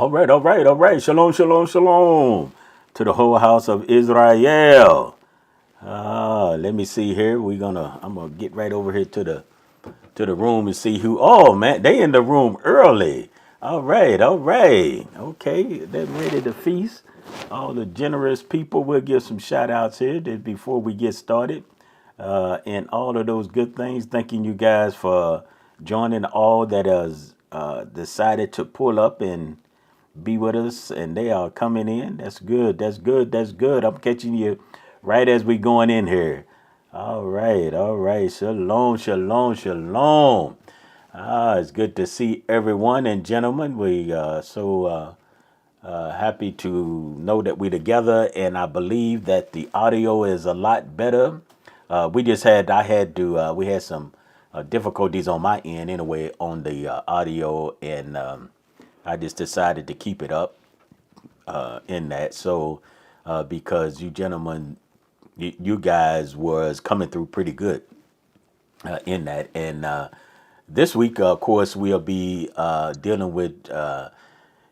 All right, all right, all right. Shalom, shalom, shalom to the whole house of Israel. Let me see here. I'm gonna get right over here to the room and see who. Oh man, they in the room early. All right, all right. Okay, they're ready to feast. All the generous people. We'll give some shout outs here before we get started. And all of those good things. Thanking you guys for joining all that has decided to pull up and be with us, and they are coming in. That's good. That's good. That's good. I'm catching you right as we going in here. All right. All right. Shalom. Shalom. Shalom. It's good to see everyone and gentlemen. We so happy to know that we're together, and I believe that the audio is a lot better. We had some difficulties on my end anyway on the audio, and I just decided to keep it up in that. So, because you gentlemen, you guys was coming through pretty good in that. And this week, of course, we'll be dealing with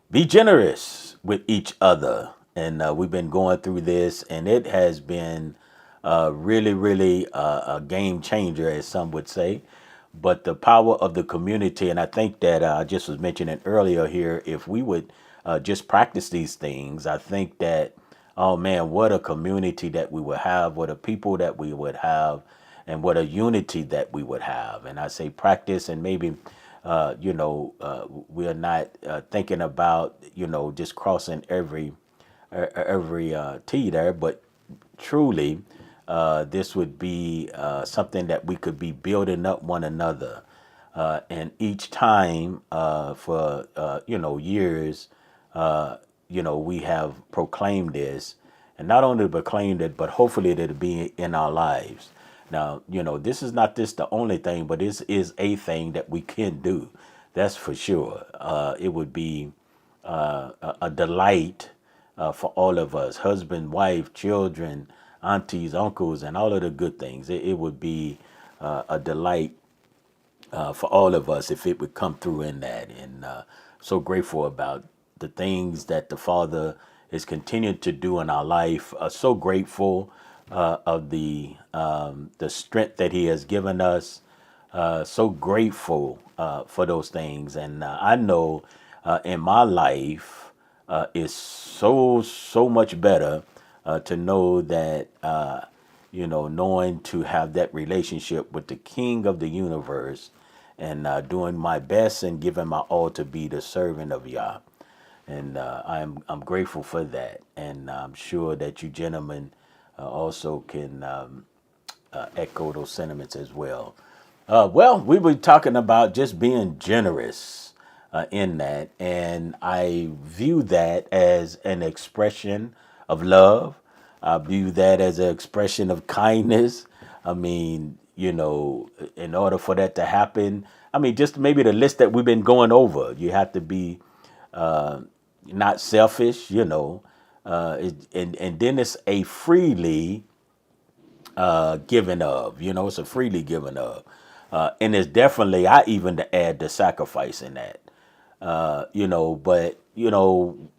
be generous with each other. And we've been going through this, and it has been really, really a game changer, as some would say. But the power of the community, and I think that I just was mentioning earlier here, if we would just practice these things, I think that, oh man, what a community that we would have, what a people that we would have, and what a unity that we would have. And I say practice, and maybe we're not thinking about, just crossing every T there, but truly, this would be something that we could be building up one another. And each time for, years, we have proclaimed this, and not only proclaimed it, but hopefully it'll be in our lives. Now, this is not the only thing, but this is a thing that we can do. That's for sure. It would be a delight for all of us, husband, wife, children, aunties, uncles, and all of the good things. It would be a delight for all of us if it would come through in that. And so grateful about the things that the Father is continuing to do in our life. So grateful of the strength that He has given us. So grateful for those things. And I know in my life is so much better to know that, knowing to have that relationship with the King of the universe, and doing my best and giving my all to be the servant of Yah. And I'm grateful for that. And I'm sure that you gentlemen also can echo those sentiments as well. Well, we were talking about just being generous in that, and I view that as an expression of love. I view that as an expression of kindness. I mean, in order for that to happen, I mean, just maybe the list that we've been going over, you have to be not selfish, and then it's a freely given of, it's a freely given of. And it's definitely, I even to add the sacrifice in that, but,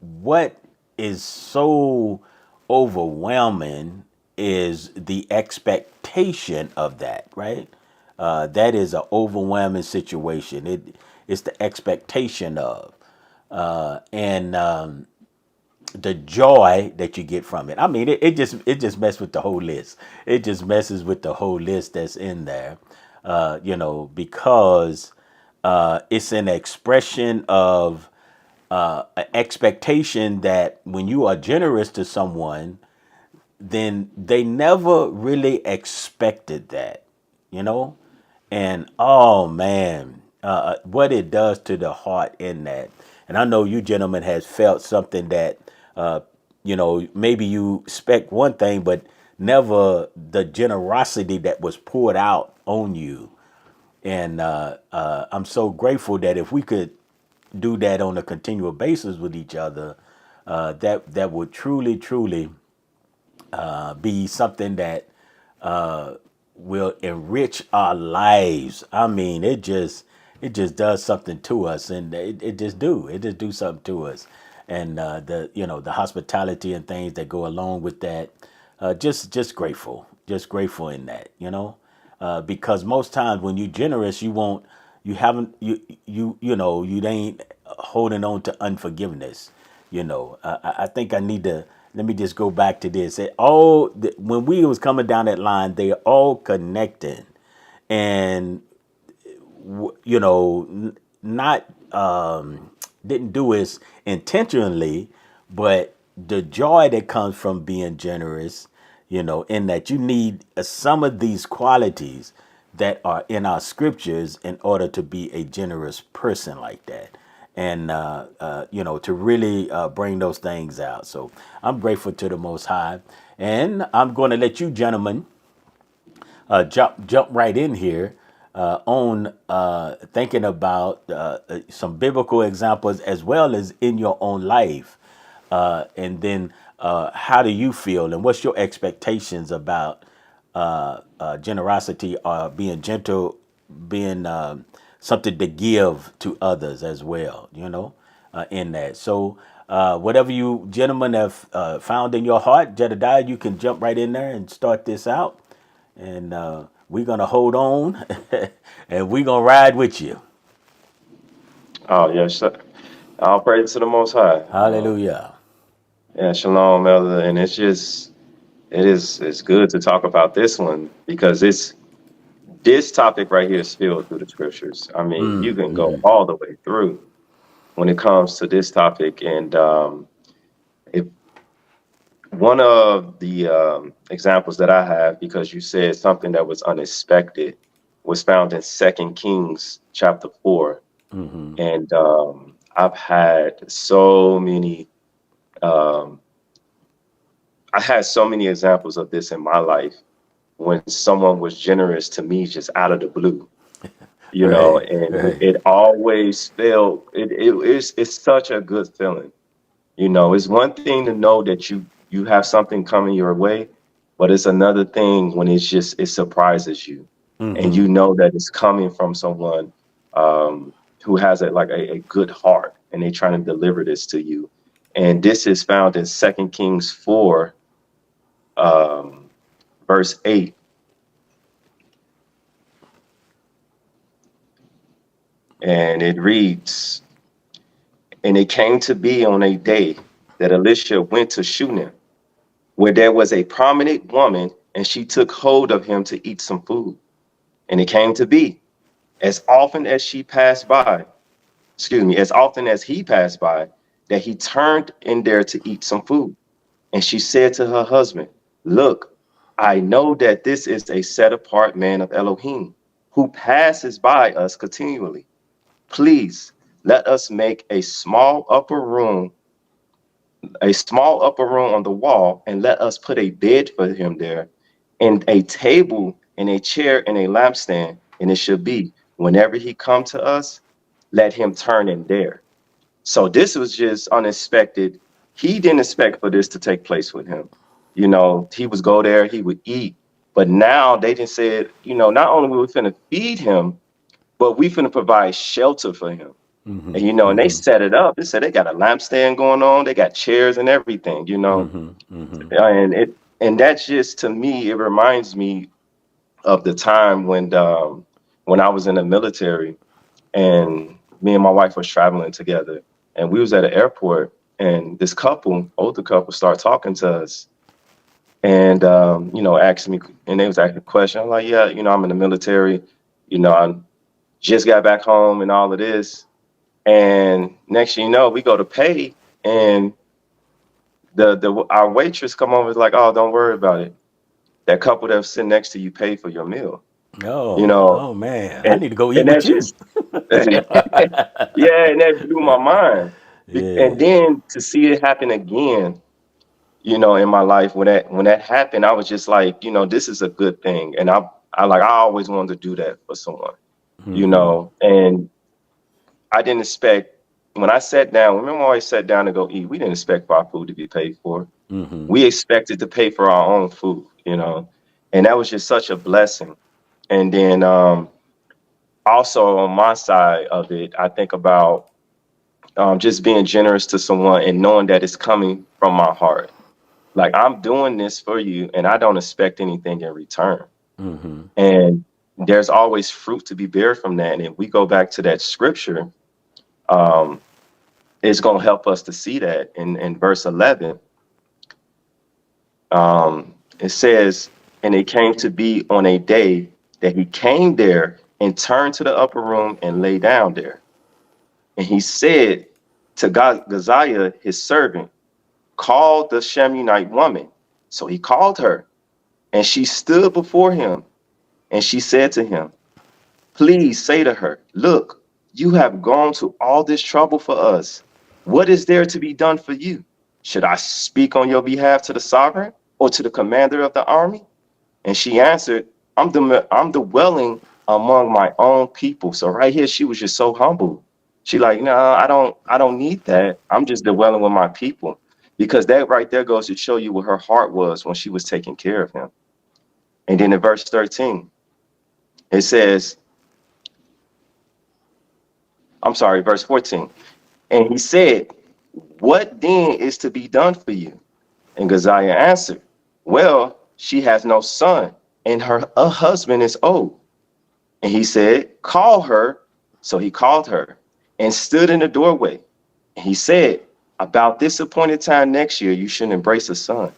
what is so overwhelming is the expectation of that, right? That is an overwhelming situation. It's the expectation of, and the joy that you get from it. I mean, it just messes with the whole list. It just messes with the whole list that's in there, because it's an expression of an expectation that when you are generous to someone, then they never really expected that, you know? And oh man, what it does to the heart in that. And I know you gentlemen has felt something that, maybe you expect one thing, but never the generosity that was poured out on you. And I'm so grateful that if we could do that on a continual basis with each other, that would truly be something that will enrich our lives. I mean, it just does something to us, and it just do something to us. and the the hospitality and things that go along with that. Just grateful, just grateful in that, because most times when you're generous, you haven't, you ain't holding on to unforgiveness. I think I need to, let me just go back to this. When we was coming down that line, they all connected, and not didn't do it intentionally, but the joy that comes from being generous, in that you need some of these qualities that are in our scriptures in order to be a generous person like that. And, to really bring those things out. So I'm grateful to the Most High. And I'm going to let you gentlemen jump right in here on thinking about some biblical examples as well as in your own life, and then how do you feel and what's your expectations about generosity or being gentle, being something to give to others as well, in that. So whatever you gentlemen have found in your heart, Jedediah, you can jump right in there and start this out, and we're gonna hold on and we're gonna ride with you. Oh, yes, sir. All praise to the Most High. Hallelujah. Yeah, shalom, Elder. And it's good to talk about this one because this topic right here is filled through the scriptures. I mean, you can go all the way through when it comes to this topic. And if one of the examples that I have, because you said something that was unexpected, was found in Second Kings chapter 4. And I've had so many. Um, I had so many examples of this in my life when someone was generous to me just out of the blue, Right, and right. it always felt it's such a good feeling. It's one thing to know that you have something coming your way, but it's another thing when it surprises you, and you know that it's coming from someone um, who has a good heart, and they're trying to deliver this to you. And this is found in Second Kings 4, um, verse 8, and it reads, "And it came to be on a day that Elisha went to Shunem, where there was a prominent woman, and she took hold of him to eat some food. And it came to be, as often as she passed by, as often as he passed by, that he turned in there to eat some food. And she said to her husband, 'Look, I know that this is a set apart man of Elohim who passes by us continually. Please let us make a small upper room on the wall, and let us put a bed for him there, and a table and a chair and a lampstand. And it should be, whenever he come to us, let him turn in there.'" So this was just unexpected. He didn't expect for this to take place with him. He was go there, he would eat. But now they just said, not only we finna feed him, but we finna provide shelter for him. And they set it up. They said they got a lampstand going on, they got chairs and everything. And that's just, to me, it reminds me of the time when I was in the military, and me and my wife was traveling together, and we was at an airport, and this older couple, started talking to us, and asking me, and they was asking a question. I'm like, yeah, I'm in the military, I just got back home and all of this. And next thing you know, we go to pay, and the our waitress come over, is like, "Oh, don't worry about it. That couple that's sitting next to you paid for your meal." You Oh, know, oh man, I and need to go eat and with that's you. just yeah, and that blew my mind. And Yeah. then to see it happen again, in my life, when that happened, I was just like, this is a good thing, and I always wanted to do that for someone, and I didn't expect, when I sat down. Remember, when I always sat down to go eat, we didn't expect for our food to be paid for. We expected to pay for our own food, and that was just such a blessing. And then also on my side of it, I think about just being generous to someone and knowing that it's coming from my heart. Like, I'm doing this for you and I don't expect anything in return. Mm-hmm. And there's always fruit to be bared from that. And if we go back to that scripture, um, it's going to help us to see that in verse 11. It says, and it came to be on a day that he came there and turned to the upper room and lay down there. And he said to Gaziah, his servant, call the Shemunite woman. So he called her, and she stood before him, and she said to him, please say to her, look, you have gone to all this trouble for us. What is there to be done for you? Should I speak on your behalf to the sovereign or to the commander of the army? And she answered, I'm dwelling among my own people. So right here, she was just so humble. She like, no, I don't need that. I'm just dwelling with my people. Because that right there goes to show you what her heart was when she was taking care of him. And then in verse 13, it says, I'm sorry, verse 14. And he said, what then is to be done for you? And Gaziah answered, well, she has no son, and her husband is old. And he said, call her. So he called her and stood in the doorway. And he said, about this appointed time next year, you should embrace a son.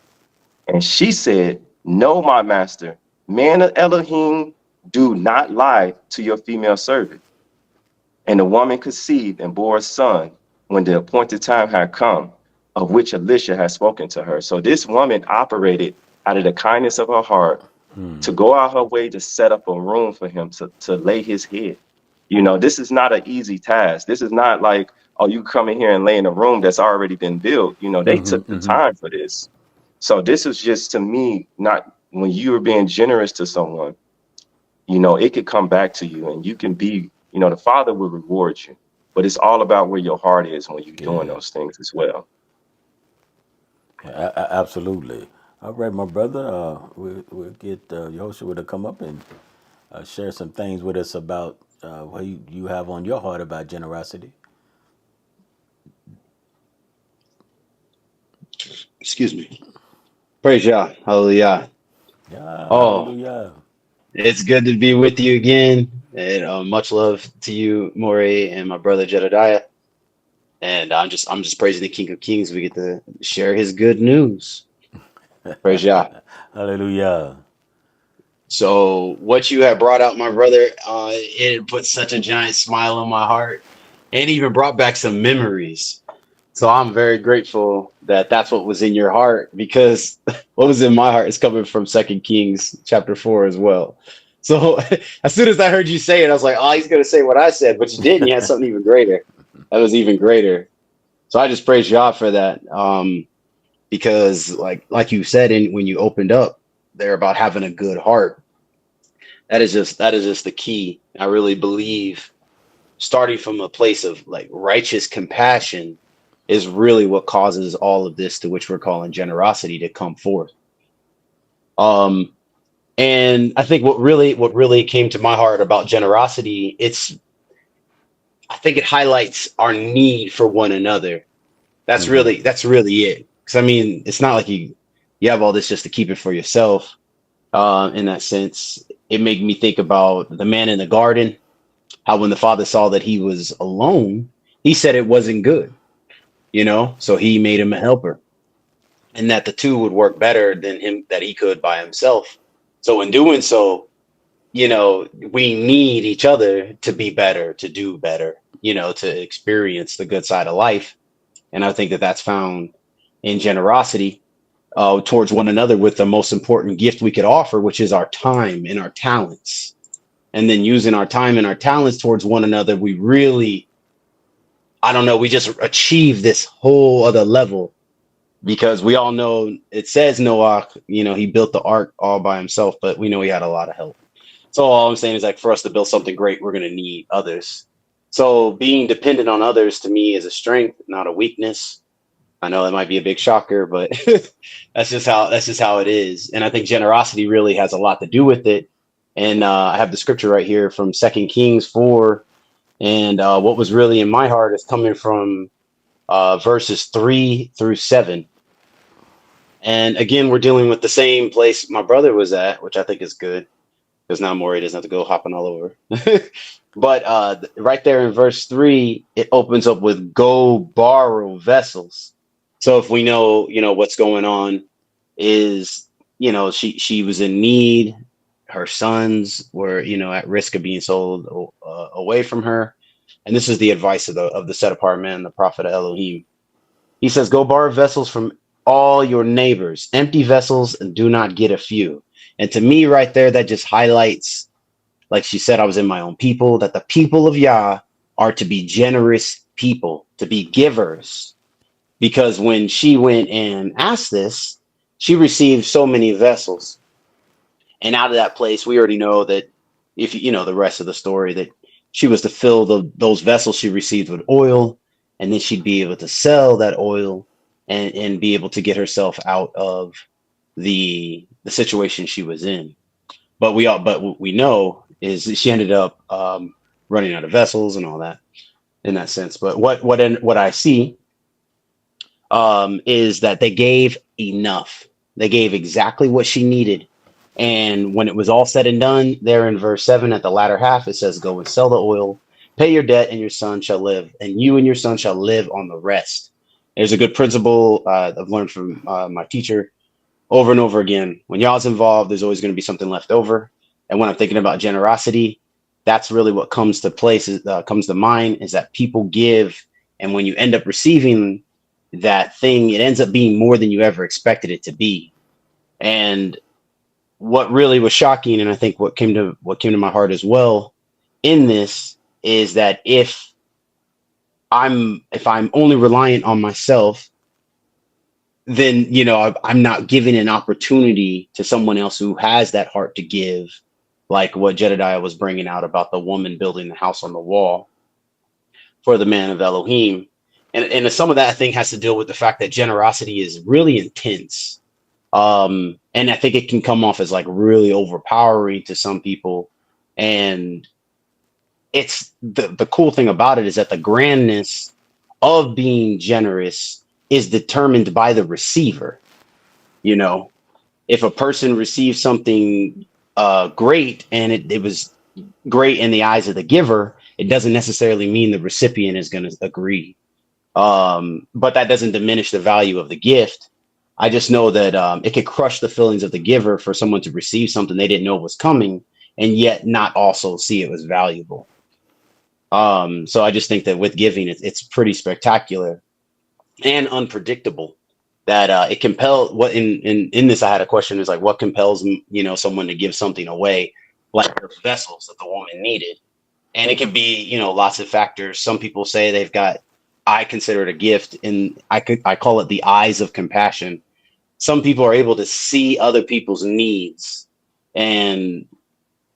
And she said, no, my master, man of Elohim, do not lie to your female servant. And the woman conceived and bore a son when the appointed time had come, of which Elisha had spoken to her. So this woman operated out of the kindness of her heart to go out her way to set up a room for him to lay his head. You know, this is not an easy task. This is not like, oh, you come in here and lay in a room that's already been built. You know, they took the time for this. So this is just, to me, not when you are being generous to someone, you know, it could come back to you and you can be, you know, the Father will reward you. But it's all about where your heart is when you're doing Yeah. those things as well. Absolutely. All right, my brother. We'll get Yoshua to come up and share some things with us about what you have on your heart about generosity. Excuse me. Praise Yah. Hallelujah. Yeah, Oh, hallelujah. it's good to be with you again. And much love to you, Morey, and my brother Jedediah. And I'm just praising the King of Kings. We get to share his good news. Praise Yah. Hallelujah. So what you have brought out, my brother, it put such a giant smile on my heart and even brought back some memories. So I'm very grateful that that's what was in your heart, because what was in my heart is coming from Second Kings chapter 4 as well. So as soon as I heard you say it, I was like, oh, he's going to say what I said, but you didn't. You had something even greater. That was even greater. So I just praise God for that. Because like you said, when you opened up there about having a good heart, that is just the key. I really believe starting from a place of like righteous compassion is really what causes all of this, to which we're calling generosity, to come forth. And I think what really came to my heart about generosity, I think it highlights our need for one another. That's really it. Because I mean, it's not like you have all this just to keep it for yourself. In that sense, it made me think about the man in the garden, how when the father saw that he was alone, he said it wasn't good, so he made him a helper, and that the two would work better than him, that he could by himself. So in doing so, we need each other to be better, to do better, to experience the good side of life. And I think that that's found in generosity towards one another, with the most important gift we could offer, which is our time and our talents. And then using our time and our talents towards one another, we really, I don't know, we just achieve this whole other level, because we all know it says Noah, he built the ark all by himself, but we know he had a lot of help. So all I'm saying is, like, for us to build something great, we're going to need others. So being dependent on others, to me, is a strength, not a weakness. I know that might be a big shocker, but that's just how it is. And I think generosity really has a lot to do with it. And I have the scripture right here from 2 Kings 4, And what was really in my heart is coming from verses 3 through 7. And again, we're dealing with the same place my brother was at, which I think is good because now Maury doesn't have to go hopping all over. But right there in verse 3, it opens up with "Go borrow vessels." So if we know, what's going on is, she was in need. Her sons were, at risk of being sold away from her. And this is the advice of the set apart man, the prophet of Elohim. He says, "Go borrow vessels from all your neighbors, empty vessels, and do not get a few." And to me, right there, that just highlights, like she said, I was in my own people, that the people of Yah are to be generous people, to be givers. Because when she went and asked this, she received so many vessels. And out of that place, we already know that, if you know the rest of the story, that she was to fill those vessels she received with oil, and then she'd be able to sell that oil and be able to get herself out of the situation she was in. But what we know is that she ended up running out of vessels and all that in that sense. But what I see is that they gave enough. They gave exactly what she needed. And when it was all said and done, there in verse 7 at the latter half, it says, "Go and sell the oil, pay your debt, and your son shall live, and you and your son shall live on the rest." There's a good principle I've learned from my teacher over and over again. When y'all's involved, there's always going to be something left over. And when I'm thinking about generosity, that's really what comes to mind, is that people give. And when you end up receiving that thing, it ends up being more than you ever expected it to be. And what really was shocking, and I think what came to my heart as well in this, is that if I'm only reliant on myself, then I'm not giving an opportunity to someone else who has that heart to give, like what Jedediah was bringing out about the woman building the house on the wall for the man of Elohim. And some of that, I think, has to deal with the fact that generosity is really intense. And I think it can come off as like really overpowering to some people. And it's the cool thing about it is that the grandness of being generous is determined by the receiver. If a person receives something great and it was great in the eyes of the giver, it doesn't necessarily mean the recipient is going to agree. But that doesn't diminish the value of the gift. I just know that it could crush the feelings of the giver for someone to receive something they didn't know was coming and yet not also see it was valuable. So I just think that with giving, it's pretty spectacular and unpredictable. That it compels what in this. I had a question, is like, what compels someone to give something away, like her vessels that the woman needed. And it can be lots of factors. Some people say they've got, I consider it a gift, and I call it the eyes of compassion. Some people are able to see other people's needs, and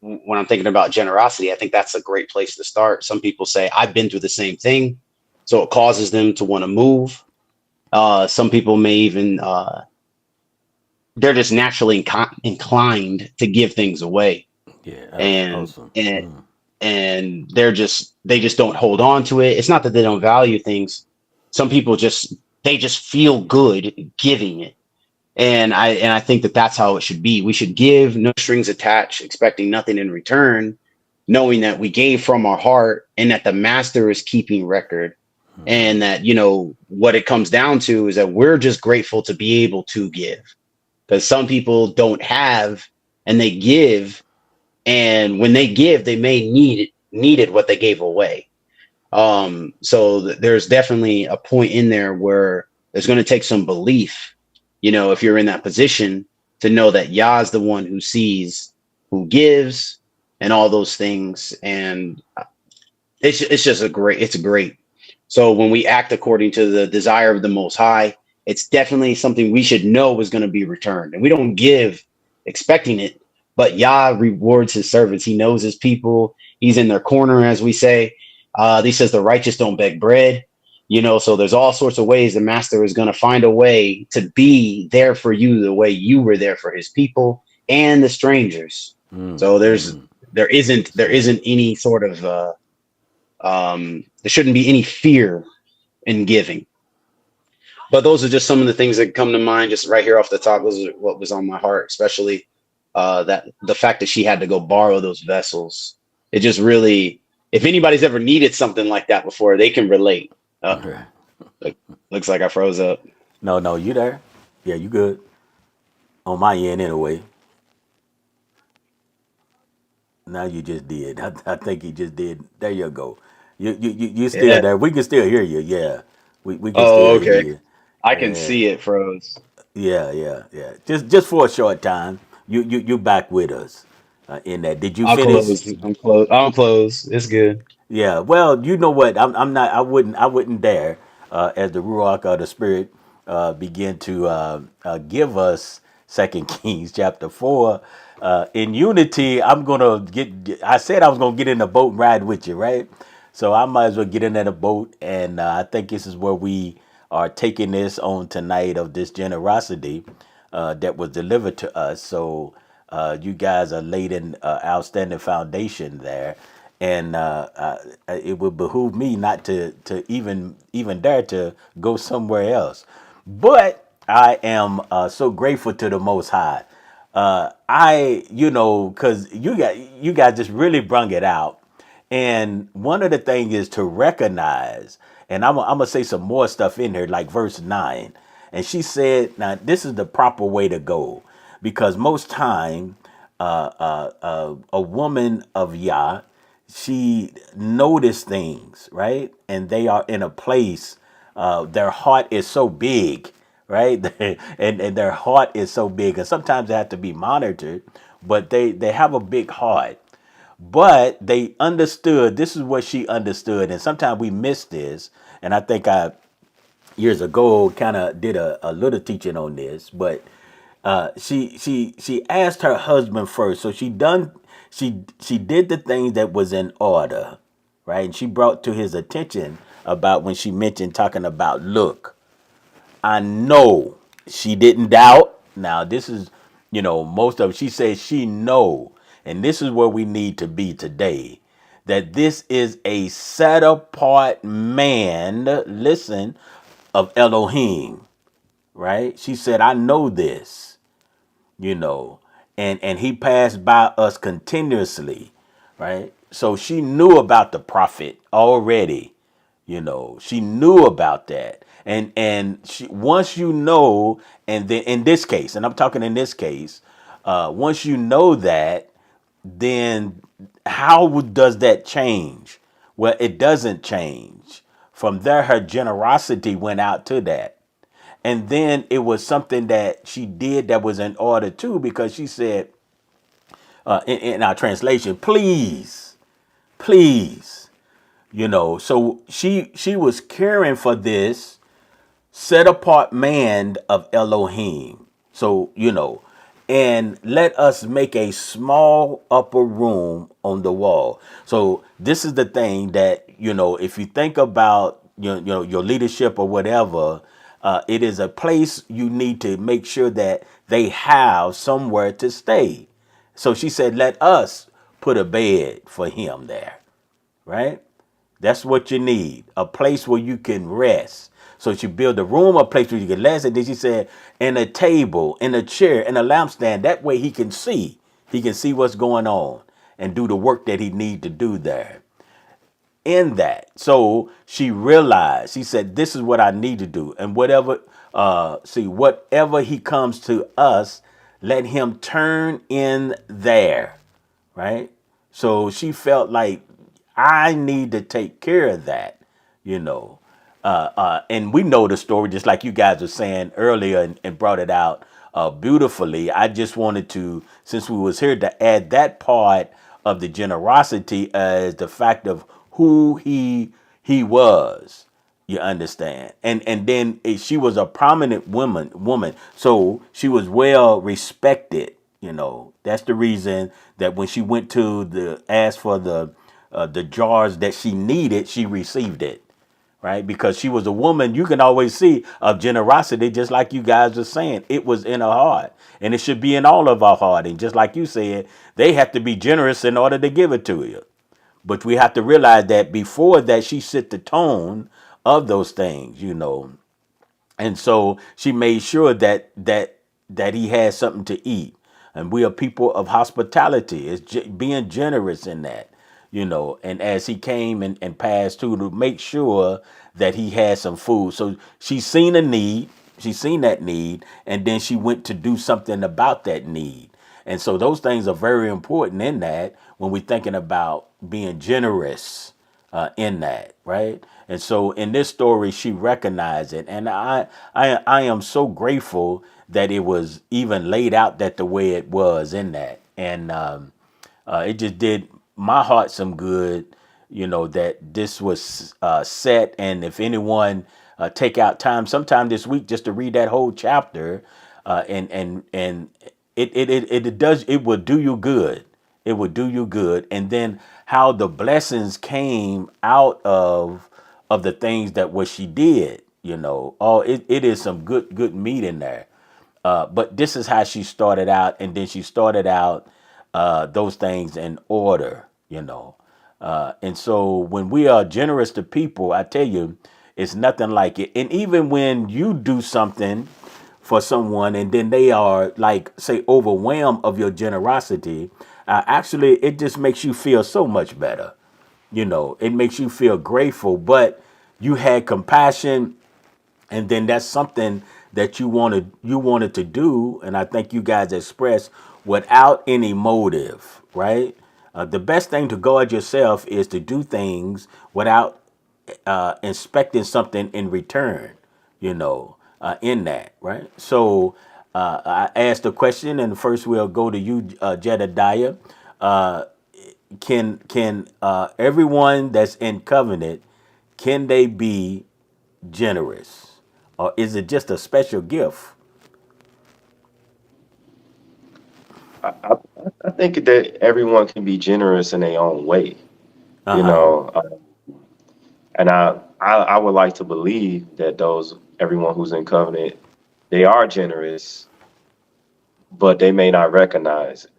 when I'm thinking about generosity, I think that's a great place to start. Some people say, I've been through the same thing, so it causes them to want to move. Some people may even they're just naturally inclined to give things away. Yeah, and awesome. and they just don't hold on to it. It's not that they don't value things. Some people just feel good giving it. And I think that that's how it should be. We should give, no strings attached, expecting nothing in return, knowing that we gave from our heart and that the master is keeping record. And that, what it comes down to is that we're just grateful to be able to give, because some people don't have and they give. And when they give, they may needed what they gave away. So there's definitely a point in there where there's going to take some belief, if you're in that position, to know that Yah is the one who sees, who gives, and all those things. And it's great. So when we act according to the desire of the Most High, it's definitely something we should know is going to be returned. And we don't give expecting it, but Yah rewards his servants. He knows his people. He's in their corner, as we say. He says the righteous don't beg bread. So there's all sorts of ways the master is going to find a way to be there for you the way you were there for his people and the strangers. So there isn't any sort of There shouldn't be any fear in giving. But those are just some of the things that come to mind just right here off the top. Those are what was on my heart, especially that the fact that she had to go borrow those vessels. It just really, if anybody's ever needed something like that before, they can relate. Okay. Look, looks like I froze up. No, you there? Yeah, you good on my end anyway. Now you just did. I think you just did. There you go. You still Yeah. there? We can still hear you. Yeah, we can Oh, still hear okay. you. I can And see it froze. yeah. Just for a short time. You back with us in that. Did you I'll finish? close. I'm close. I'll close. It's good. Yeah. Well, you know what? I'm not. I wouldn't dare. As the ruach of the spirit begin to give us Second Kings chapter 4. In unity, I'm gonna get. I said I was gonna get in the boat and ride with you, right? So I might as well get in that boat, and I think this is where we are taking this on tonight of this generosity that was delivered to us. So you guys are laid in outstanding foundation there, and it would behoove me not to even dare to go somewhere else. But I am so grateful to the Most High. Because you guys just really brung it out. And one of the things is to recognize, and I'm gonna say some more stuff in here, like verse 9. And she said, now this is the proper way to go, because most time, a woman of Yah, she noticed things, right? And they are in a place, their heart is so big, right? and their heart is so big, and sometimes they have to be monitored, but they have a big heart. But they understood, this is what she understood, and sometimes we miss this. And I think I years ago kind of did a little teaching on this, but she asked her husband first. So she did the things that was in order, right? And she brought to his attention about when she mentioned talking about, look, I know. She didn't doubt. Now this is, most of it, she says she know, and this is where we need to be today. That this is a set apart man, listen, of Elohim, right? She said, I know this, you know, and he passed by us continuously, right? So she knew about the prophet already, she knew about that. And she, once you know, and then in this case, and I'm talking in this case, once you know that, then does that change? Well, it doesn't change. From there, her generosity went out to that. And then it was something that she did that was in order too, because she said, in our translation, please, so she was caring for this set apart man of Elohim. So, and let us make a small upper room on the wall. So this is the thing that, if you think about your leadership or whatever, it is a place you need to make sure that they have somewhere to stay. So she said, let us put a bed for him there, right? That's what you need. A place where you can rest. So she built a room, a place where you can rest. And then she said, and a table, and a chair, and a lampstand. That way he can see. He can see what's going on and do the work that he need to do there. In that. So she realized, she said, this is what I need to do. And whatever he comes to us, let him turn in there. Right? So she felt like I need to take care of that, you know. And we know the story, just like you guys were saying earlier, and brought it out beautifully. I just wanted to, since we was here, to add that part of the generosity as the fact of who he was. You understand? And then she was a prominent woman. So she was well respected. That's the reason that when she went to ask for the jars that she needed, she received it, right? Because she was a woman, you can always see of generosity, just like you guys are saying. It was in her heart, and it should be in all of our heart. And just like you said, they have to be generous in order to give it to you. But we have to realize that before that, she set the tone of those things, and so she made sure that he had something to eat. And we are people of hospitality. It's being generous in that, And as he came and passed through, to make sure that he had some food. So she seen a need. She seen that need, and then she went to do something about that need. And so those things are very important in that when we're thinking about being generous in that, right? And so in this story, she recognized it, and I am so grateful that it was even laid out that the way it was in that, and it just did my heart some good, that this was set. And if anyone take out time sometime this week just to read that whole chapter, and it will do you good. It will do you good. And then how the blessings came out of the things that what she did, Oh, it is some good meat in there. But this is how she started out, and then she started out those things in order, And so when we are generous to people, I tell you, it's nothing like it. And even when you do something for someone and then they are like, say, overwhelmed of your generosity, actually, it just makes you feel so much better. It makes you feel grateful, but you had compassion, and then that's something that you wanted to do, and I think you guys expressed without any motive, right? The best thing to guard yourself is to do things without expecting something in return, in that, right? So I asked a question, and first we'll go to you, Jedediah. Uh, can everyone that's in covenant, can they be generous, or is it just a special gift? I, I think that everyone can be generous in their own way, Uh you huh. know, and I would like to believe that everyone who's in covenant, they are generous, but they may not recognize it.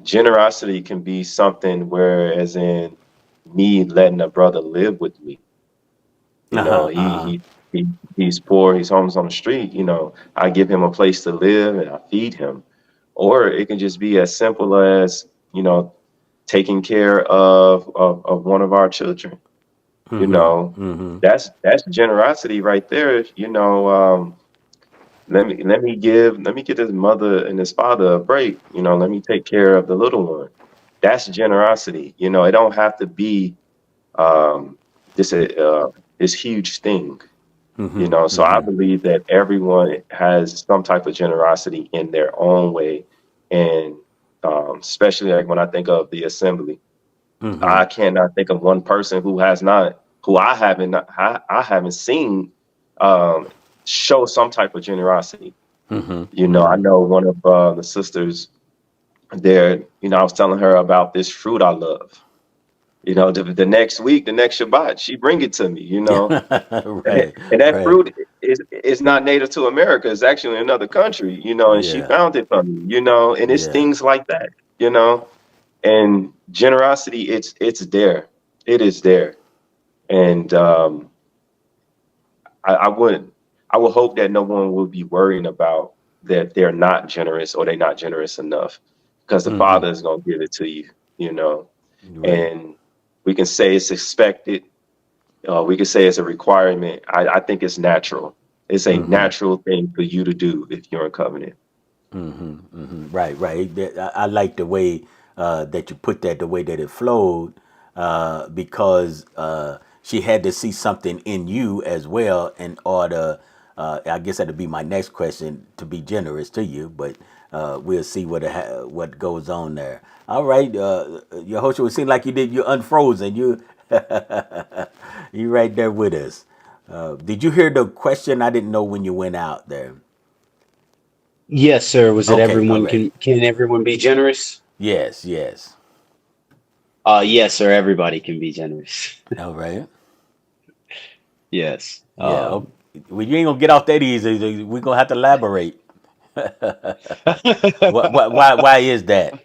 Generosity can be something where, as in me letting a brother live with me. You Uh know, huh. he Uh huh. he he he's poor, he's homeless on the street. I give him a place to live and I feed him. Or it can just be as simple as, taking care of one of our children. You Mm-hmm. know, Mm-hmm. that's generosity right there. Let me give this mother and this father a break. Let me take care of the little one. That's generosity. It don't have to be um, this this huge thing. Mm-hmm. So I Mm-hmm. believe that everyone has some type of generosity in their own way, and especially like when I think of the assembly, Mm-hmm. I cannot think of one person who I haven't seen um, show some type of generosity. Mm-hmm. I Mm-hmm. know one of the sisters there. I was telling her about this fruit I love. The next week, the next Shabbat, she bring it to me. Right. And that Right. fruit is not native to America. It's actually another country. And she Yeah. found it for me. And it's Yeah. things like that. You know, and generosity, it's there. It is there. And I would hope that no one will be worrying about that they're not generous or they're not generous enough, because the Mm-hmm. Father is going to give it to you. You know, Right. and we can say it's expected. We can say it's a requirement. I think it's natural. It's a Mm-hmm. natural thing for you to do if you're in covenant. Mm-hmm. Mm-hmm. Right. Right. I like the way that you put that, the way that it flowed, because she had to see something in you as well in order. I guess that'd be my next question, to be generous to you, but we'll see what goes on there. All right, your host, it seemed like you did. You unfrozen. You you right there with us. Did you hear the question? I didn't know when you went out there. Yes, sir. Was it Okay, all everyone right. can everyone be generous? Yes, yes. Yes, sir. Everybody can be generous. All right. Yes. Yeah. Well, you ain't gonna get off that easy. We're gonna have to elaborate. Why is that?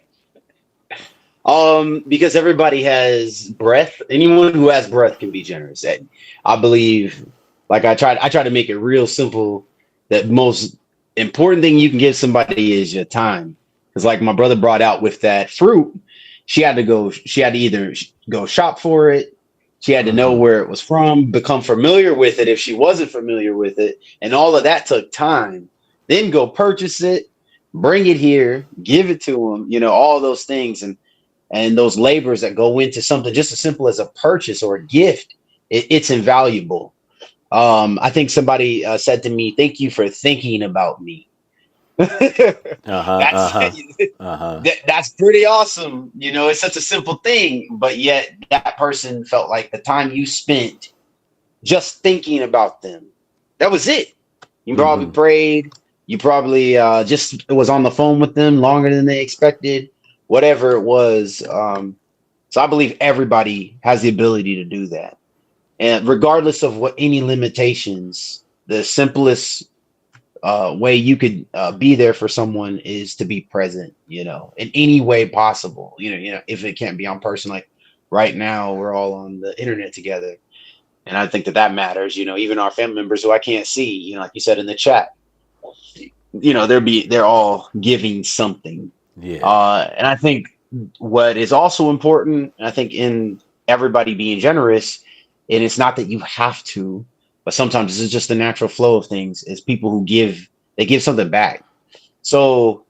Because everybody has breath. Anyone who has breath can be generous. And I believe, like I try to make it real simple. That most important thing you can give somebody is your time. Because like my brother brought out with that fruit, she had to either go shop for it, she had to know Hmm. where it was from, become familiar with it if she wasn't familiar with it, and all of that took time. Then go purchase it, bring it here, give it to them, all those things. And those labors that go into something just as simple as a purchase or a gift, it's invaluable. I think somebody said to me, "Thank you for thinking about me." Uh-huh. that's Uh-huh. Uh-huh. that's pretty awesome. It's such a simple thing, but yet that person felt like the time you spent just thinking about them, that was it. You probably Hmm. prayed. You probably just was on the phone with them longer than they expected, whatever it was. So I believe everybody has the ability to do that. And regardless of what any limitations, the simplest way you could be there for someone is to be present, in any way possible. If it can't be on person, like right now, we're all on the internet together. And I think that that matters, even our family members who I can't see, like you said in the chat, they're all giving something. Yeah. And I think what is also important, I think, in everybody being generous, and it's not that you have to, but sometimes it's just the natural flow of things, is people who they give something back. So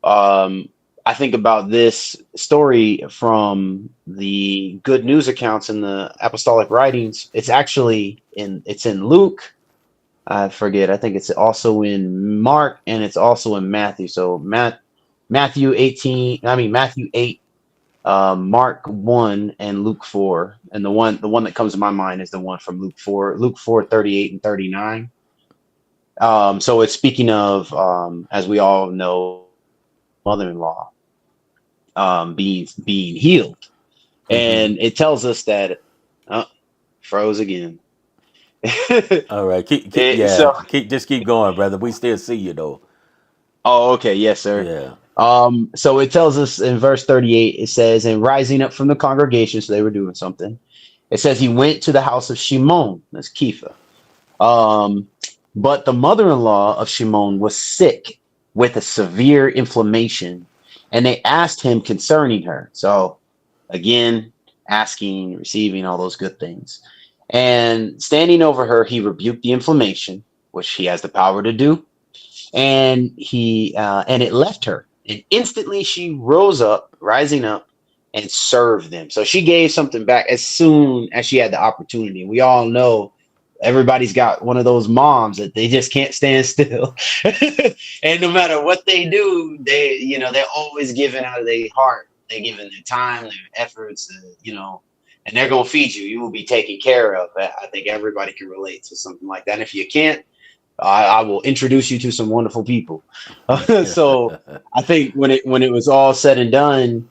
um, I think about this story from the good news accounts in the apostolic writings. It's in Luke. I forget. I think it's also in Mark and it's also in Matthew. So Matthew 8, Mark 1, and Luke 4. And the one that comes to my mind is the one from Luke 4 38 and 39. So it's speaking of, as we all know, mother-in-law being healed. Hmm. And it tells us that, oh, froze again. All right. So, Just keep going, brother. We still see you though. oh, okay, yes, sir. Yeah. So it tells us in verse 38, it says, and rising up from the congregation, so they were doing something. It says he went to the house of Shimon, that's Kepha. Um, but the mother-in-law of Shimon was sick with a severe inflammation, and they asked him concerning her. So again, asking, receiving, all those good things. And standing over her, he rebuked the inflammation, which he has the power to do, and it left her. And instantly she rose up, rising up, and served them. So she gave something back as soon as she had the opportunity. We all know everybody's got one of those moms that they just can't stand still. And no matter what they do, they're always giving out of their heart. They're giving their time, their efforts, and they're gonna feed you. You will be taken care of. I think everybody can relate to something like that. And if you can't, I will introduce you to some wonderful people. So I think when it was all said and done,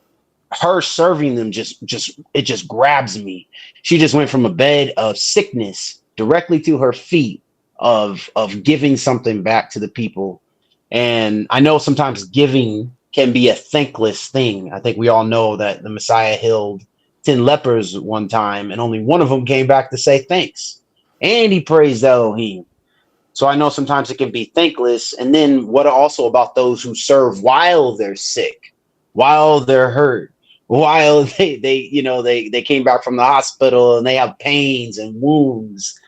her serving them just grabs me. She just went from a bed of sickness directly to her feet of giving something back to the people. And I know sometimes giving can be a thankless thing. I think we all know that the Messiah healed 10 lepers one time, and only one of them came back to say thanks. And he praised Elohim. So I know sometimes it can be thankless. And then what also about those who serve while they're sick, while they're hurt, while they came back from the hospital and they have pains and wounds,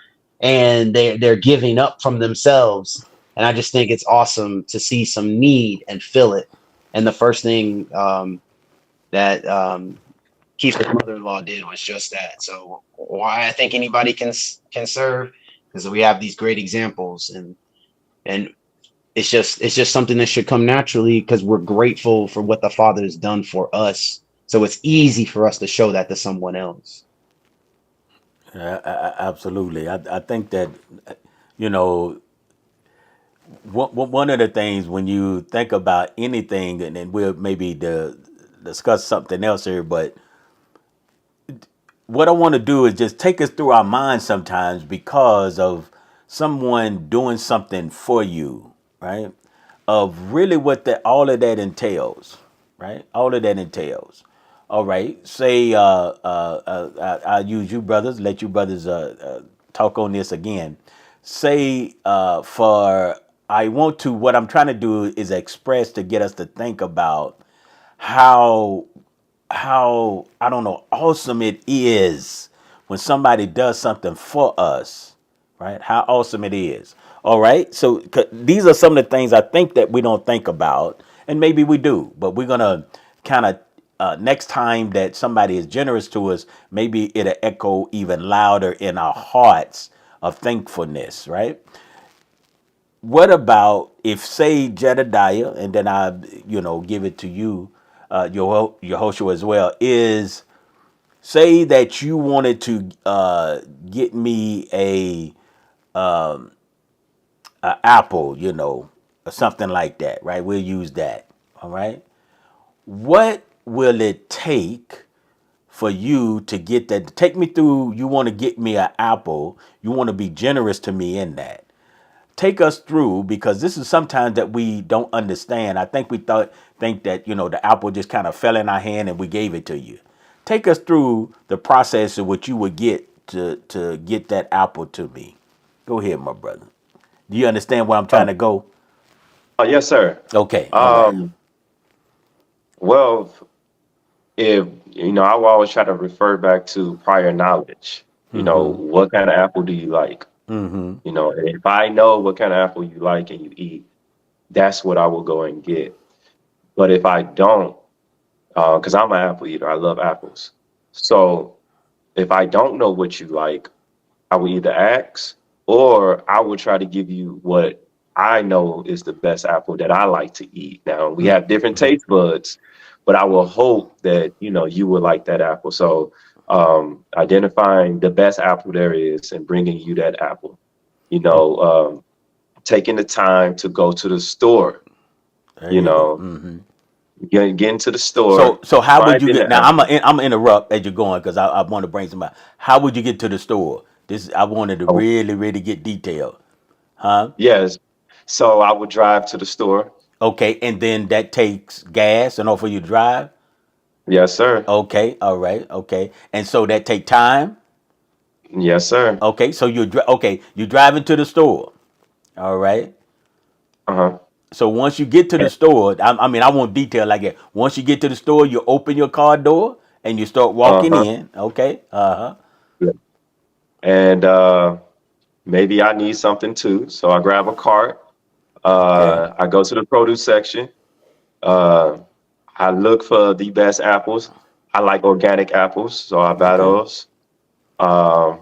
and they're giving up from themselves. And I just think it's awesome to see some need and fill it. And the first thing that Keith's mother-in-law did was just that. So why I think anybody can serve, because we have these great examples, and it's just something that should come naturally because we're grateful for what the Father has done for us. So it's easy for us to show that to someone else. Absolutely. I think that, you know, one of the things when you think about anything, and then we'll maybe discuss something else here, but what I want to do is just take us through our minds sometimes because of someone doing something for you, right? Of really what all of that entails, right? All of that entails. All right. Say, I'll use you brothers, let you brothers talk on this again. Say, I want to, what I'm trying to do is express to get us to think about how, I don't know, awesome it is when somebody does something for us, right? How awesome it is. All right. So these are some of the things I think that we don't think about, and maybe we do, but we're gonna kind of next time that somebody is generous to us, maybe it'll echo even louder in our hearts of thankfulness, right? What about if, say, Jedediah, and then I, give it to you, Yehoshua as well, is say that you wanted to get me a apple, or something like that, right? We'll use that. All right. What will it take for you to get that? Take me through. You want to get me an apple. You want to be generous to me in that. Take us through, because this is sometimes that we don't understand. I think we think that the apple just kind of fell in our hand and we gave it to you. Take us through the process of what you would get to get that apple to me. Go ahead, my brother. Do you understand where I'm trying Oh, to go? oh, yes, sir. Okay, all right. Um, well, if I will always try to refer back to prior knowledge. Mm-hmm. What kind of apple do you like? Mm-hmm. And if I know what kind of apple you like and you eat, that's what I will go and get. But if I don't, because I'm an apple eater, I love apples. So if I don't know what you like, I will either ask or I will try to give you what I know is the best apple that I like to eat. Now, we have different Mm-hmm. taste buds, but I will hope that, you would like that apple. So, identifying the best apple there is and bringing you that apple, you Oh, know, um, taking the time to go to the store, there you you go. know, Mm-hmm. get into the store, So how would you finding get? the Now apple. I'm gonna interrupt as you're going, because I want to bring somebody. How would you get to the store? This I wanted to Oh, really get detailed, huh? yes. So I would drive to the store. Okay, and then that takes gas and offer you drive. Yes, sir. Okay, all right, okay, and so that take time. Yes, sir. Okay, so you're driving to the store. All right. Uh-huh. So once you get to the store, I mean, I want detail like that. Once you get to the store, you open your car door and you start walking Uh-huh. in. Okay. Uh huh. Yeah. And maybe I need something too. So I grab a cart. Okay. I go to the produce section. Uh, I look for the best apples. I like organic apples, so I buy Okay. those. Um,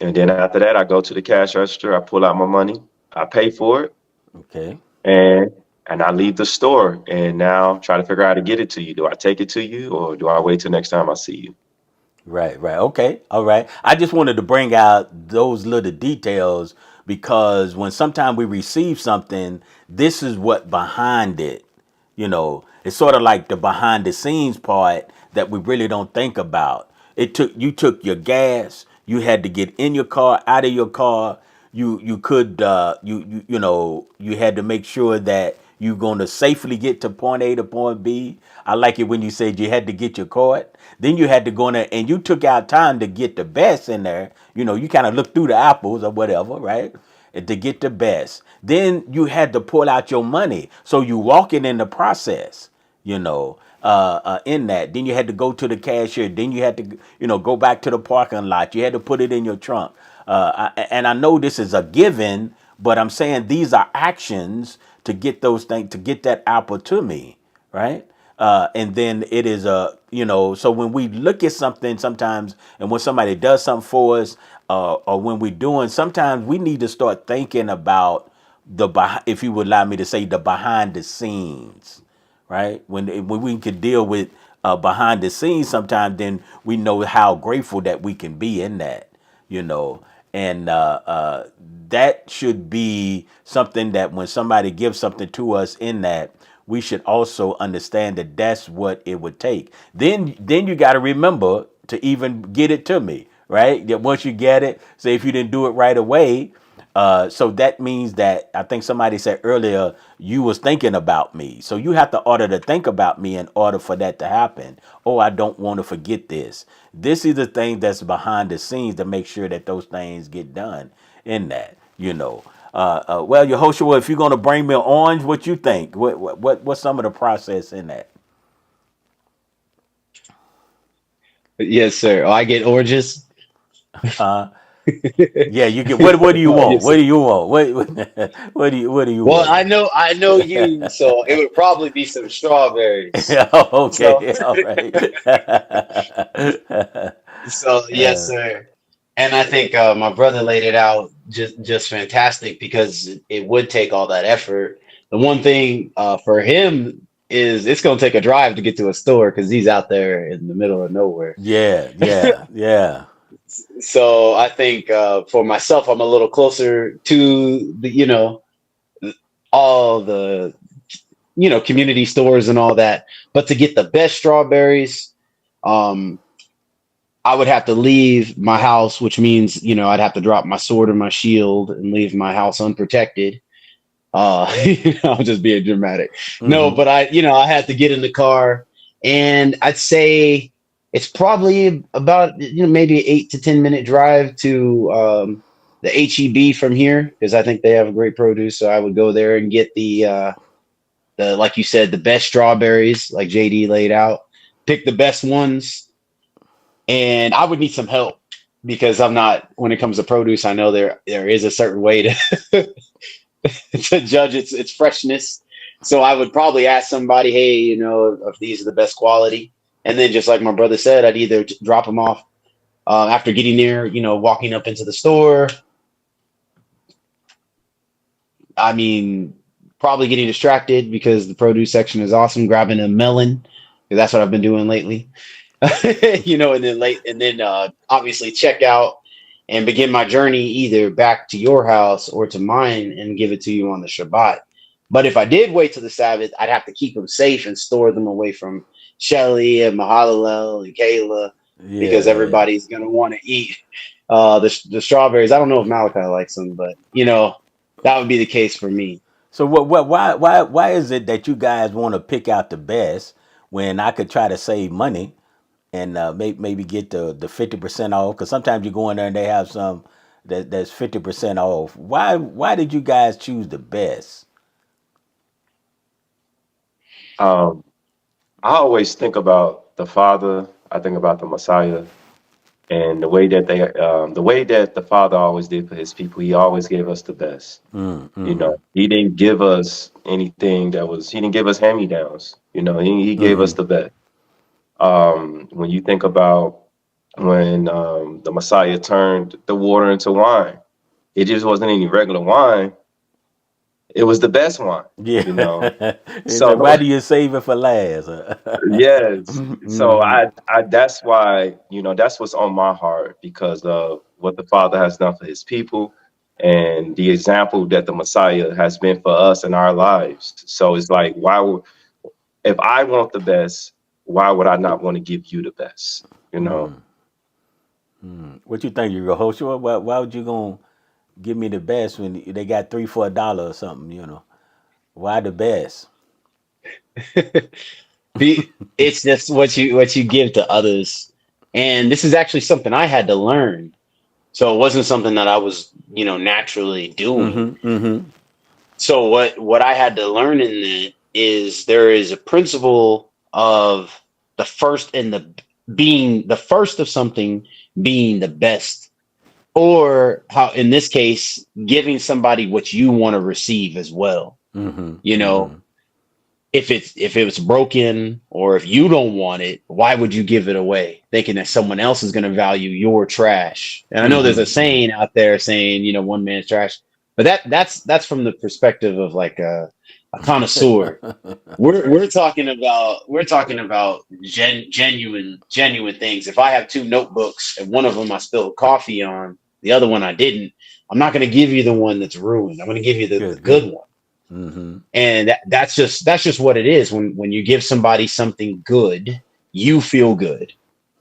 and then after that, I go to the cash register. I pull out my money. I pay for it, Okay. and I leave the store. And now try to figure out how to get it to you. Do I take it to you, or do I wait till next time I see you? Right, right. Okay. All right. I just wanted to bring out those little details, because when sometimes we receive something, this is what behind it. It's sort of like the behind the scenes part that we really don't think about. You took your gas, you had to get in your car, out of your car. You could you had to make sure that you're going to safely get to point A to point B. I like it when you said you had to get your card. Then you had to go in there and you took out time to get the best in there. You kind of look through the apples or whatever, right? And to get the best. Then you had to pull out your money. So you walking in the process, in that. Then you had to go to the cashier. Then you had to, go back to the parking lot. You had to put it in your trunk. And I know this is a given, but I'm saying these are actions to get those things, to get that apple to me, right? And then it is so when we look at something sometimes, and when somebody does something for us, or when we're doing, sometimes we need to start thinking about if you would allow me to say, the behind the scenes, right? When we can deal with behind the scenes, sometimes then we know how grateful that we can be in that, you know, and that should be something that when somebody gives something to us in that, we should also understand that that's what it would take. Then you got to remember to even get it to me, right? That once you get it, say if you didn't do it right away, So that means that I think somebody said earlier you was thinking about me. So you have to order to think about me in order for that to happen. Oh, I don't want to forget this. This is the thing that's behind the scenes to make sure that those things get done in that, you know. Well, Yehoshua, if you're gonna bring me an orange, what you think? What's some of the process in that? Yes, sir. Oh, I get oranges. Uh, yeah, you get what do you want? Yes, What sir. do you want? What do you Well, want? I know you, so it would probably be some strawberries. So, Okay, all right. so yes, uh, sir. And I think my brother laid it out just fantastic because it would take all that effort. The one thing for him is it's going to take a drive to get to a store because he's out there in the middle of nowhere. yeah, yeah, yeah. So I think for myself, I'm a little closer to the, all the, community stores and all that. But to get the best strawberries, um, I would have to leave my house, which means, I'd have to drop my sword and my shield and leave my house unprotected. I'm just being dramatic. No, Hmm. but I had to get in the car, and I'd say it's probably about, maybe 8 to 10 minute drive to the HEB from here because I think they have a great produce. So I would go there and get the like you said, the best strawberries, like JD laid out, pick the best ones, and I would need some help because I'm not when it comes to produce. I know there is a certain way to to judge its freshness. So I would probably ask somebody, hey, if these are the best quality, and then just like my brother said, I'd either drop them off after getting there, walking up into the store. I mean, probably getting distracted because the produce section is awesome. Grabbing a melon, 'cause that's what I've been doing lately. And then obviously check out and begin my journey either back to your house or to mine and give it to you on the Shabbat. But if I did wait till the Sabbath, I'd have to keep them safe and store them away from Shelly and Mahalalel and Kayla Yeah, because yeah. everybody's going to want to eat the strawberries. I don't know if Malachi likes them, but that would be the case for me. So why is it that you guys want to pick out the best when I could try to save money and maybe get the 50% off? Because sometimes you go in there and they have some that's 50% off. Why did you guys choose the best? Um, I always think about the Father. I think about the Messiah and the way that the Father always did for His people. He always gave us the best. Mm-hmm. He didn't give us anything He didn't give us hand-me-downs. He gave Mm-hmm. us the best. When you think about when the Messiah turned the water into wine, it just wasn't any regular wine. It was the best wine, Yeah. you know. He said, So why do you save it for last? yes, so Mm-hmm. I that's why that's what's on my heart because of what the Father has done for His people and the example that the Messiah has been for us in our lives. So it's like, if I want the best, why would I not want to give you the best? You know. What you think, you Yehoshua? Why would you gonna give me the best when they got three for $1 or something? Why the best? It's just what you give to others, and this is actually something I had to learn. So it wasn't something that I was, naturally doing. Mm-hmm. Mm-hmm. So what I had to learn in that is there is a principle of the first and the being the first of something being the best, or how in this case giving somebody what you want to receive as well. Mm-hmm. You know, Mm-hmm. if it's broken or if you don't want it, why would you give it away thinking that someone else is going to value your trash? And I know there's a Mm-hmm. saying out there saying, one man's trash, but that's from the perspective of like a connoisseur. We're talking about genuine things. If I have two notebooks and one of them I spilled coffee on, the other one I didn't, I'm not going to give you the one that's ruined. I'm going to give you the Good, good good. one. Mm-hmm. And that's just what it is. When you give somebody something good, you feel good.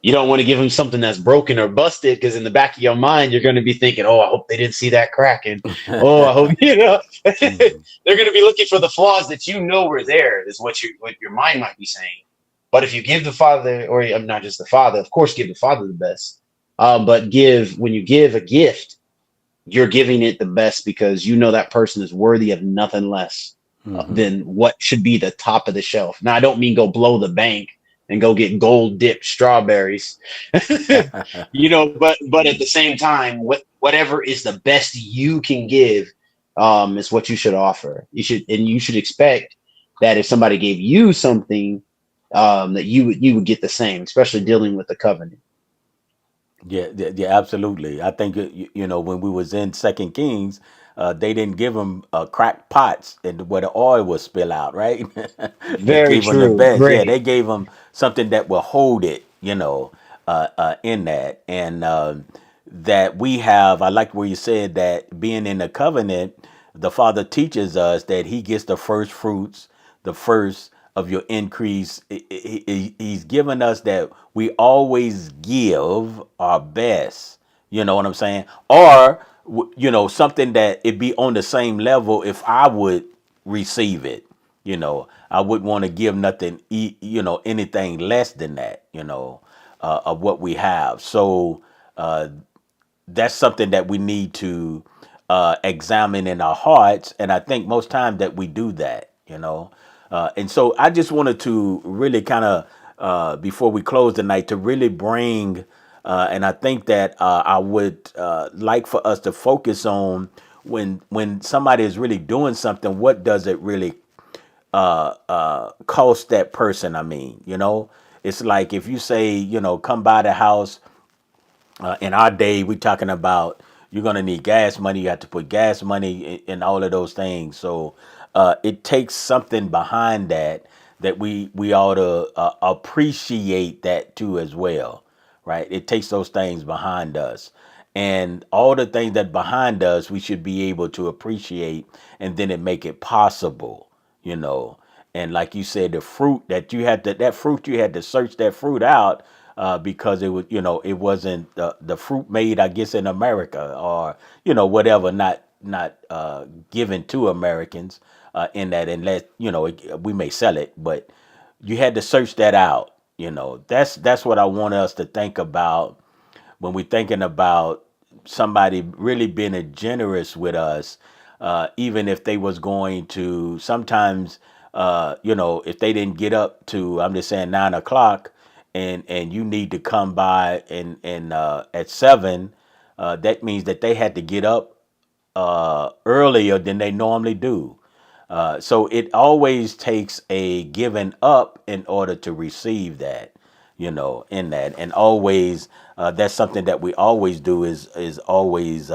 You don't want to give them something that's broken or busted, because in the back of your mind, you're going to be thinking, oh, I hope they didn't see that cracking. Oh, I hope, Mhm. they're going to be looking for the flaws that were there, is what your mind might be saying. But if you give the father, or not just the father, of course, give the father the best. But when you give a gift, you're giving it the best, because you know that person is worthy of nothing less Mhm. than what should be the top of the shelf. Now, I don't mean go blow the bank and go get gold dipped strawberries, but at the Mhm. same time, whatever is the best you can give, is what you should offer. You should expect that if somebody gave you something, that you would get the same, especially dealing with the covenant. Yeah, yeah, yeah, absolutely. I think when we was in Second Kings, they didn't give them cracked pots and where the oil would spill out, right? They Very gave them the true. best. Yeah, Great. they gave them something that will hold it, in that, and that we have. I like where you said that being in the covenant, the Father teaches us that He gets the first fruits, the first of your increase. He's given us that we always give our best. You know what I'm saying? Or something that it be on the same level if I would receive it. I wouldn't want to give nothing, anything less than that. Of what we have. So that's something that we need to examine in our hearts, and I think most times that we do that. And so I just wanted to really kind of before we close tonight to really bring, and I think that I would like for us to focus on when somebody is really doing something, what does it really cost that person? I mean, it's like if you say, come by the house. In our day, we're talking about you're going to need gas money. You have to put gas money in all of those things. So it takes something behind that we ought to appreciate that too as well, right? It takes those things behind us. And all the things that behind us, we should be able to appreciate, and then it make it possible, you know. And like you said, the fruit that you had that fruit you had to search that fruit out because it was it wasn't the fruit made, I guess, in America, or whatever, not given to Americans in that, unless we may sell it, but you had to search that out. That's what I want us to think about when we're thinking about somebody really being generous with us, even if they was going to sometimes, if they didn't get up to, I'm just saying 9 o'clock, and you need to come by and at 7, that means that they had to get up earlier than they normally do. So it always takes a giving up in order to receive that, in that, and always that's something that we always do is always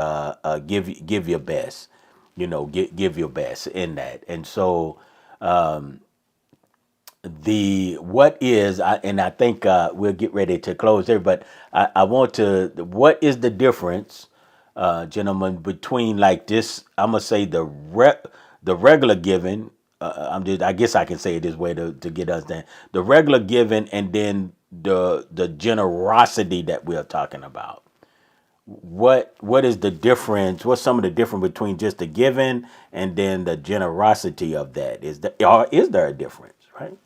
give your best, give your best in that, and so the what is and I think we'll get ready to close there, but I want to what is the difference, gentlemen, between like this, I'm gonna say the regular giving, I guess I can say it this way to get us there, the regular giving, and then the generosity that we're talking about. What is the difference? What's some of the difference between just the giving and then the generosity of that? Is there a difference, right?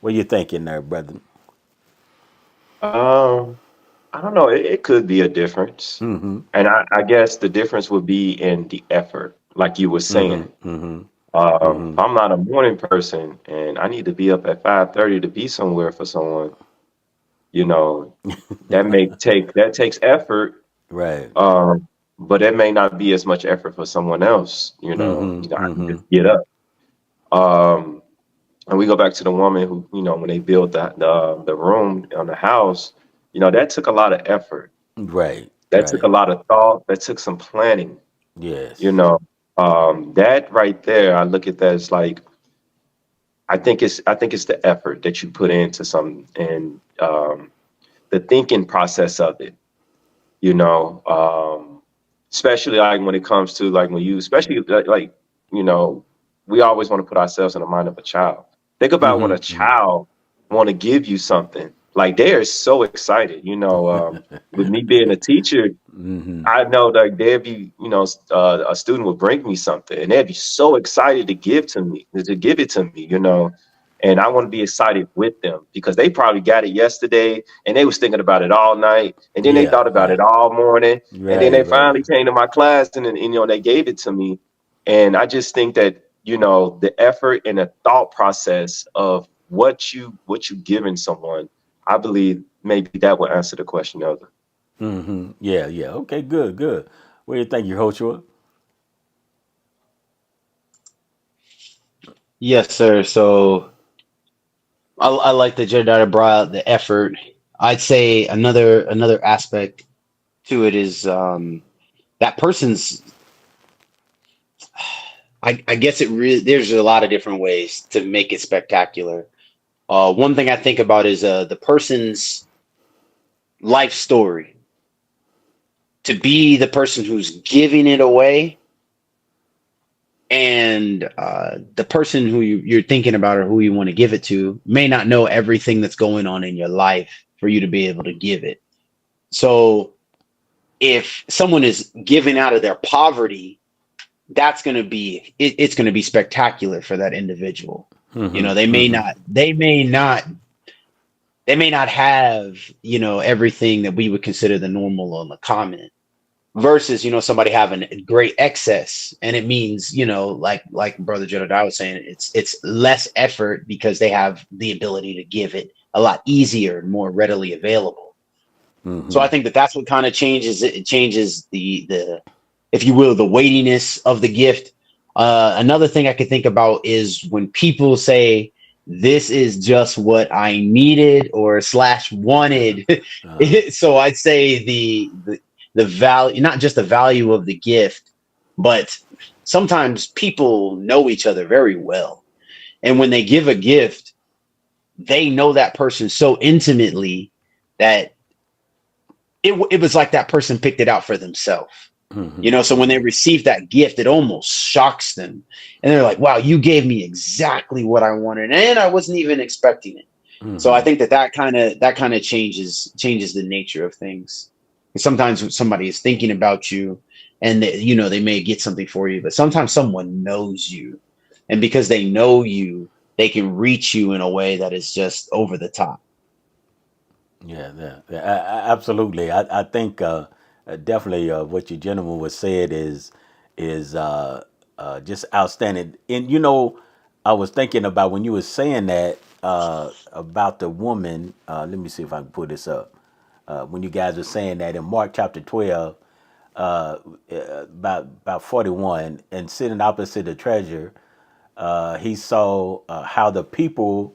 What you thinking there, brother? Um, I don't know. It could be a difference, Mm-hmm. and I guess the difference would be in the effort, like you were Mm-hmm. saying. Mm-hmm. If Mm-hmm. I'm not a morning person and I need to be up at 5:30 to be somewhere for someone, you know, that takes effort. Right. But it may not be as much effort for someone else. Mm-hmm. I can Mm-hmm. just get up. Um, and we go back to the woman who, when they built the room on the house, that took a lot of effort. Right. That took a Right. lot of thought. That took some planning. You Yes. know, that right there, I look at that as like I think it's the effort that you put into some and the thinking process of it. You know, especially like when it comes to like when you, especially like you know, we always want to put ourselves in the mind of a child. Think about when Mm-hmm. a Mm-hmm. child want to give you something. like they are so excited. With me being a teacher, Mm-hmm. I know that they'd be, a student would bring me something and they'd be so excited to give it to me, and I want to be excited with them because they probably got it yesterday and they was thinking about it all night and then they Yeah, thought about yeah. it all morning and then Right, they right. finally came to my class and then, they gave it to me. And I just think that, the effort and the thought process of what you giving someone, I believe maybe that will answer the question, Elder. Mm-hmm. Yeah, yeah. Okay, good, good. What do you think, your Joshua? Yes, sir. So I like that Jedediah brought out the effort. I'd say another aspect to it is that person's. I guess it really there's a lot of different ways to make it spectacular. One thing I think about is the person's life story. To be the person who's giving it away, and the person who you're thinking about or who you want to give it to may not know everything that's going on in your life for you to be able to give it. So if someone is giving out of their poverty, that's going to be it's going to be spectacular for that individual. You know, Mm-hmm. they may Mm-hmm. not they may not have, everything that we would consider the normal or the common versus, somebody having a great excess. And it means, like Brother Jedediah was saying, it's less effort because they have the ability to give it a lot easier and more readily available. So Mm-hmm. I think that that's what kind of changes it. It changes the if you will, the weightiness of the gift. Another thing I could think about is when people say, "This is just what I needed" or slash wanted. Uh, So I'd say the value, not just the value of the gift, but sometimes people know each other very well, and when they give a gift, they know that person so intimately that it was like that person picked it out for themselves. mm-hmm. So when they Mm-hmm. receive that gift, it almost shocks them. And they're like, wow, you gave me exactly what I wanted. And I wasn't even expecting it. So I Mm-hmm. think that kind of changes the nature of things. Sometimes when somebody is thinking about you and they may get something for you, but sometimes someone knows you. And because they know you, they can reach you in a way that is just over the top. Yeah, yeah, yeah, absolutely. I think definitely what your gentleman was said is just outstanding. And I was thinking about when you were saying that about the woman. Let me see if I can pull this up. When you guys were saying that in Mark chapter 12, about 41, and sitting opposite the treasure, he saw how the people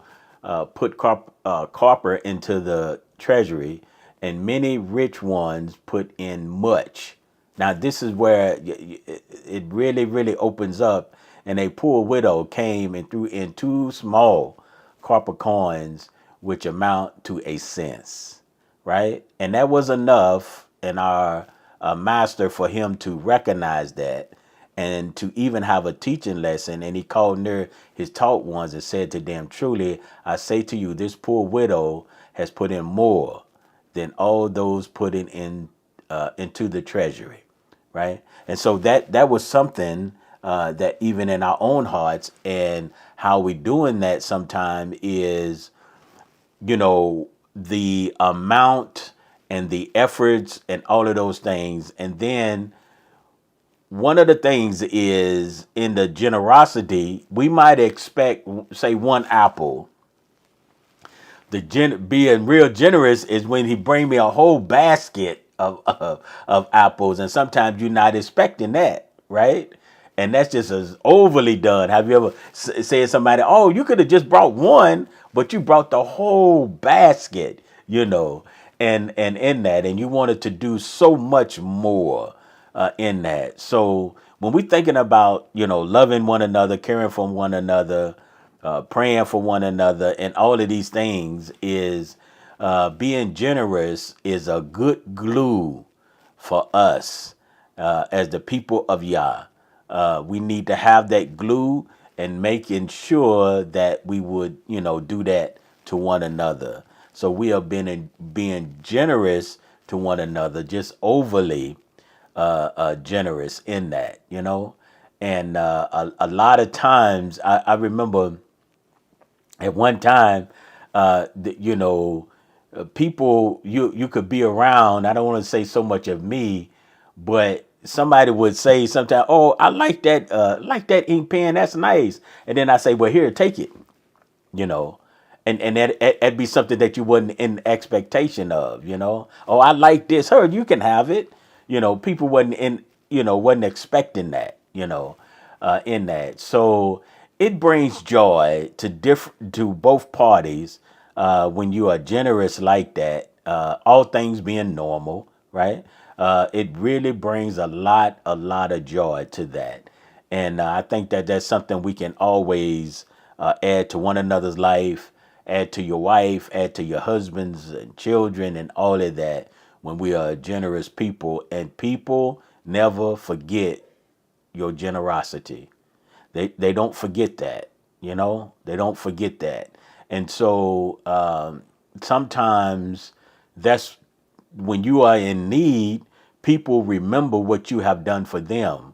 put copper into the treasury, and many rich ones put in much. Now, this is where it really, really opens up. And a poor widow came and threw in two small copper coins, which amount to a cent, right? And that was enough in our master for him to recognize that and to even have a teaching lesson. And he called near his taught ones and said to them, truly, I say to you, this poor widow has put in more than all those putting in into the treasury, right? And so that was something that even in our own hearts and how we doing that sometime is the amount and the efforts and all of those things. And then one of the things is in the generosity, we might expect, say, one apple. Being real generous is when he bring me a whole basket of apples, and sometimes you're not expecting that, right? And that's just as overly done. Have you ever said to somebody, "Oh, you could have just brought one, but you brought the whole basket," and in that, and you wanted to do so much more in that. So when we're thinking about loving one another, caring for one another, praying for one another, and all of these things is being generous is a good glue for us as the people of Yah. We need to have that glue and making sure that we would, do that to one another. So we are being generous to one another, just overly generous in that, you know. And a lot of times, I remember at one time, you know, people you could be around. I don't want to say so much of me, but somebody would say sometimes, "Oh, I like that ink pen. That's nice." And then I say, "Well, here, take it." You know, and that'd be something that you wasn't in expectation of. You know, "Oh, I like this. Her, you can have it." You know, people wasn't expecting that. You know, in that. So it brings joy to both parties when you are generous like that. All things being normal, right? It really brings a lot of joy to that, and I think that that's something we can always add to one another's life, add to your wife, add to your husbands and children, and all of that. When we are generous people, and people never forget your generosity. They don't forget that, you know. They don't forget that, and so sometimes that's when you are in need. People remember what you have done for them,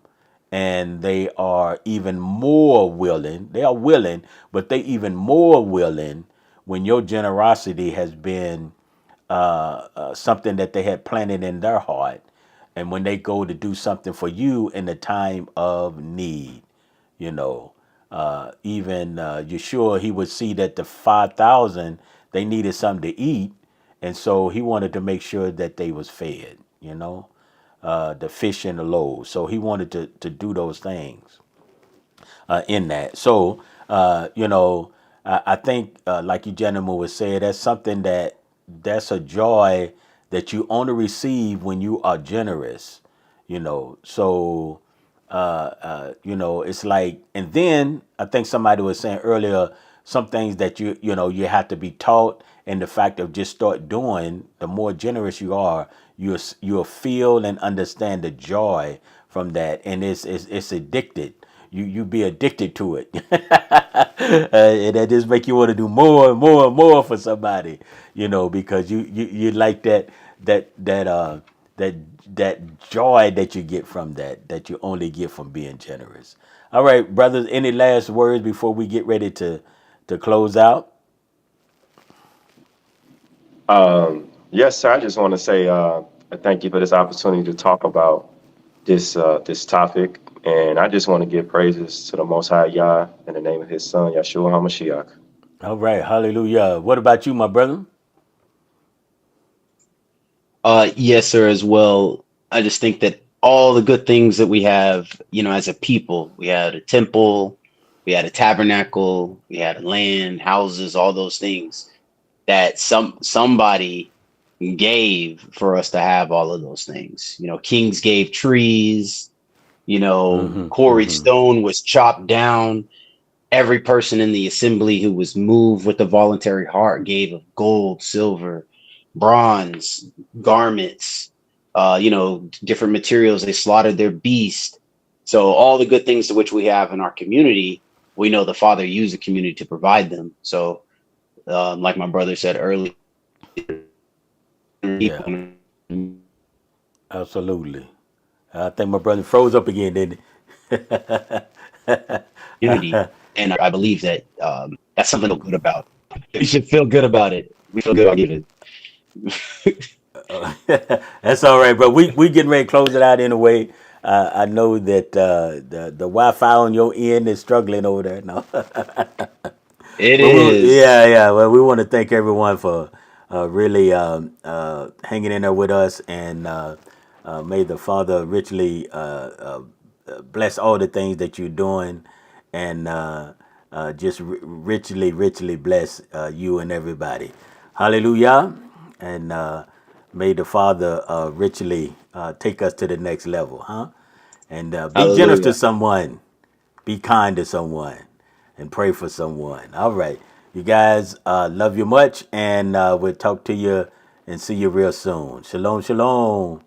and they are even more willing. They are willing, but they even more willing when your generosity has been something that they had planted in their heart, and when they go to do something for you in the time of need, you know. Even Yeshua, he would see that the 5,000, they needed something to eat, and so he wanted to make sure that they was fed, you know, the fish and the loaves. So he wanted to do those things in that. So, you know, I think, like you gentlemen would say, that's something that's a joy that you only receive when you are generous, you know. So, you know, it's like, and then I think somebody was saying earlier, some things that you know, you have to be taught, and the fact of just start doing, the more generous you are, you'll feel and understand the joy from that, and it's addicted. You be addicted to it, and that just make you want to do more and more and more for somebody, you know, because you like that that joy that you get from that you only get from being generous. All right, brothers, any last words before we get ready to close out? Yes, sir. I just want to say thank you for this opportunity to talk about this topic, and I just want to give praises to the Most High Yah in the name of His Son Yeshua Hamashiach. All right, hallelujah. What about you, my brother? Yes, sir, as well. I just think that all the good things that we have, you know, as a people, we had a temple, we had a tabernacle, we had land, houses, all those things that somebody gave for us to have all of those things. You know, kings gave trees, you know, Mm-hmm. quarried Mm-hmm. stone was chopped down. Every person in the assembly who was moved with a voluntary heart gave of gold, silver, bronze, garments, you know, different materials. They slaughtered their beast. So all the good things to which we have in our community, we know the Father used the community to provide them. So, like my brother said earlier, Yeah, people in absolutely. I think my brother froze up again, didn't he? the community, and I believe that that's something to feel good about. We should feel good about it. We feel good about giving. That's all right, bro. We getting ready to close it out anyway. I know that the Wi-Fi on your end is struggling over there now. It But is. yeah. Well, we want to thank everyone for really hanging in there with us, and may the Father richly bless all the things that you're doing, and just richly bless you and everybody. Hallelujah, and may the Father richly take us to the next level, huh? And be generous to Hallelujah. someone, be kind to someone, and pray for someone. All right. You guys, love you much, and we'll talk to you and see you real soon. Shalom, shalom.